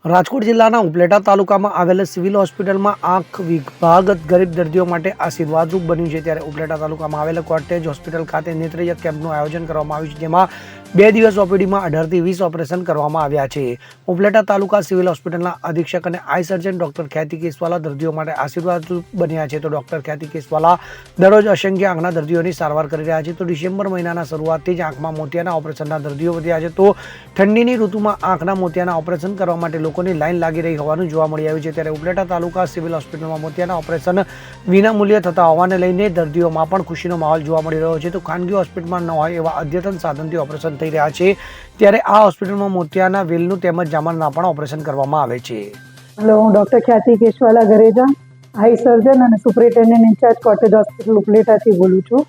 રાજકોટ જિલ્લાના ઉપલેટા તાલુકામાં આવેલ સિવિલ હોસ્પિટલમાં આંખ વિભાગ ગરીબ દર્દીઓ માટે આશીર્વાદરૂપ બન્યું છે। ત્યારે ઉપલેટા તાલુકામાં આવેલ કોટેજ હોસ્પિટલ ખાતે નેત્રયજ્ઞ કેમ્પનું આયોજન કરવામાં આવ્યું છે, જેમાં 2 દિવસ ઓપીડીમાં 18 થી 20 ઓપરેશન કરવામાં આવ્યા છે। ઉપલેટા તાલુકા સિવિલ હોસ્પિટલના અધિક્ષક અને આઈ સર્જન ડોક્ટર ખ્યાતિ કેસવાલા દર્દીઓ માટે આશીર્વાદરૂપ બન્યા છે। તો ડોક્ટર ખ્યાતિ કેસવાલા દરરોજ અસંખ્ય આંખના દર્દીઓની સારવાર કરી રહ્યા છે। તો ડિસેમ્બર મહિનાના શરૂઆતથી જ આંખમાં મોતિયાના ઓપરેશનના દર્દીઓ વધ્યા છે। તો ઠંડીની ઋતુમાં આંખના મોતિયાના ઓપરેશન કરવા માટે લોકોની લાઈન લાગી રહી હોવાનું જોવા મળી આવ્યું છે। ત્યારે ઉપલેટા તાલુકા સિવિલ હોસ્પિટલમાં મોતિયાના ઓપરેશન વિના મૂલ્યે થતા હોવાને લઈને દર્દીઓમાં પણ ખુશીનો માહોલ જોવા મળી રહ્યો છે। તો ખાનગી હોસ્પિટલમાં ન હોય એવા અદ્યતન સાધનથી ઓપરેશન થઈ રહ્યા છે, ત્યારે આ હોસ્પિટલમાં મોતિયાના વેલનું તેમજ જામરના પણ ઓપરેશન કરવામાં આવે છે। હેલો, હું ડૉક્ટર ખ્યાતિ કેશવાલા ગરેજા, આઈ સર્જન અને સુપરિન્ટેન્ડન્ટ ઇન્ચાર્જ કોટેજ હોસ્પિટલ ઉપલેટાથી બોલું છું।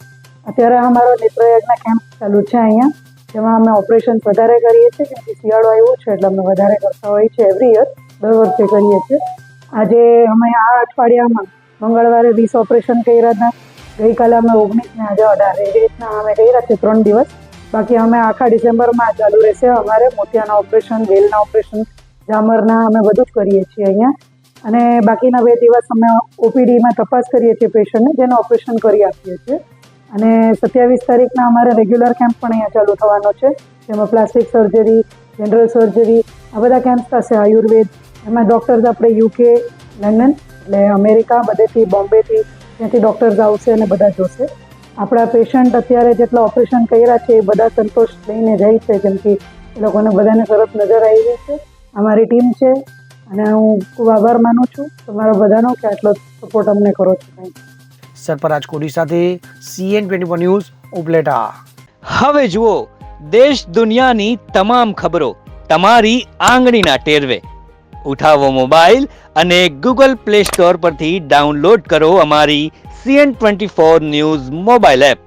અત્યારે અમારો નેત્રયજ્ઞ કેમ્પ ચાલુ છે અહીંયા, જેમાં અમે ઓપરેશન વધારે કરીએ છીએ, કેમ કે શિયાળો આવ્યો છે એટલે અમે વધારે કરતા હોઈએ છીએ। એવરી યર દર વર્ષે કરીએ છીએ। આજે અમે આ અઠવાડિયામાં મંગળવારે 20 ઓપરેશન કર્યા હતા, ગઈકાલે અમે 19 ને આજે 18, એવી રીતના અમે કર્યા છે 3 દિવસ। બાકી અમે આખા ડિસેમ્બરમાં ચાલુ રહેશે અમારે મોતિયાના ઓપરેશન, વેલના ઓપરેશન, જામરના, અમે બધું જ કરીએ છીએ અહીંયા। અને બાકીના 2 દિવસ અમે ઓપીડીમાં તપાસ કરીએ છીએ પેશન્ટને, જેનું ઓપરેશન કરી આપીએ છીએ। અને 27 તારીખના અમારે રેગ્યુલર કેમ્પ પણ અહીંયા ચાલુ થવાનો છે, જેમાં પ્લાસ્ટિક સર્જરી, જનરલ સર્જરી, આ બધા કેમ્પ થશે। આયુર્વેદ, એમાં ડૉક્ટર્સ આપણે યુકે, લંડન એટલે અમેરિકા, બધેથી બોમ્બેથી ત્યાંથી ડૉક્ટર્સ આવશે અને બધા જોશે। આપણા પેશન્ટ અત્યારે જેટલા ઓપરેશન કર્યા છે એ બધા સંતોષ લઈને જાય છે, જેમ કે એ લોકોને બધાને સરસ નજર આવી છે। અમારી ટીમ છે અને હું ખૂબ આભાર માનું છું તમારા બધાનો કે આટલો સપોર્ટ અમને કરો છો। Thank you. સરફરાજ કોડી સાથે CN24 ન્યૂઝ ઉપલેટા। હવે જુઓ દેશ દુનિયાની તમામ ખબરો તમારી આંગળીના ટેરવે। ઉઠાવો મોબાઈલ અને Google Play Store પરથી ડાઉનલોડ કરો અમારી CN24 ન્યૂઝ મોબાઈલ એપ।